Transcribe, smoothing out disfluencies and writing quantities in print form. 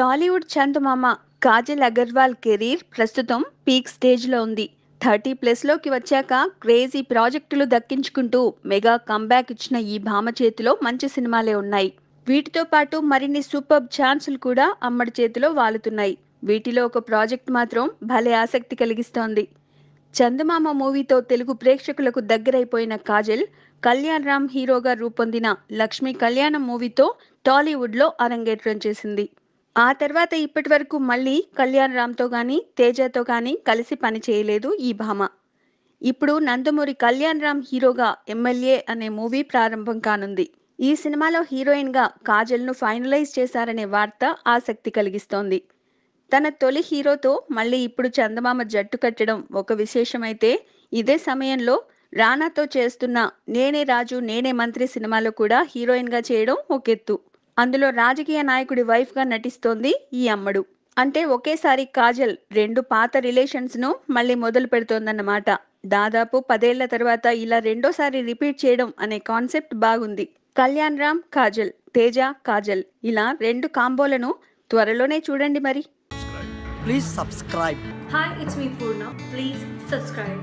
టాలీవుడ్ చందమామ Kajal Agarwal career ప్రస్తుతం peak స్టేజ్లో ఉంది. 30+లోకి వచ్చాక క్రేజీ ప్రాజెక్టులు దక్కించుకుంటూ మెగా కంబ్యాక్ ఇచ్చిన ఈ భామ చేతిలో మంచి సినిమాలే ఉన్నాయి. వీటితో పాటు మరిన్ని సూపర్ ఛాన్సులు కూడా అమ్మడి చేతిలో వాలుతున్నాయి. వీటిలో ఒక ప్రాజెక్ట్ మాత్రం భలే ఆసక్తి కలిగిస్తోంది. చందమామ మూవీతో తెలుగు ప్రేక్షకులకు దగ్గరైపోయిన కాజల్ కళ్యాణ్ రామ్ హీరోగా రూపొందిన లక్ష్మీ కళ్యాణం మూవీతో టాలీవుడ్లో అరంగేట్రం చేసింది. ఆ తర్వాత ఇప్పటి వరకు మళ్ళీ కళ్యాణ్ రామ్తో కానీ తేజతో కానీ కలిసి పని చేయలేదు ఈ భామ. ఇప్పుడు నందమూరి కళ్యాణ్ రామ్ హీరోగా ఎమ్మెల్యే అనే మూవీ ప్రారంభం కానుంది. ఈ సినిమాలో హీరోయిన్గా కాజల్ను ఫైనలైజ్ చేశారనే వార్త ఆసక్తి కలిగిస్తోంది. తన తొలి హీరోతో మళ్ళీ ఇప్పుడు చందమామ జట్టు కట్టడం ఒక విశేషమైతే, ఇదే సమయంలో రానాతో చేస్తున్న నేనే రాజు నేనే మంత్రి సినిమాలో కూడా హీరోయిన్గా చేయడం ఒకెత్తు. అందులో రాజకీయ నాయకుడి వైఫ్గా నటిస్తోంది ఈ అమ్మడు. అంటే ఒకేసారి కాజల్ 2 పాత రిలేషన్స్ను మళ్ళీ మొదలు పెడుతోందన్నమాట. దాదాపు 10 ఏళ్ల తర్వాత ఇలా రెండోసారి రిపీట్ చేయడం అనే కాన్సెప్ట్ బాగుంది. కళ్యాణ్ రామ్ కాజల్, తేజ కాజల్ ఇలా 2 కాంబోలను త్వరలోనే చూడండి మరి. Please subscribe. Hi, it's me Purna. Please subscribe.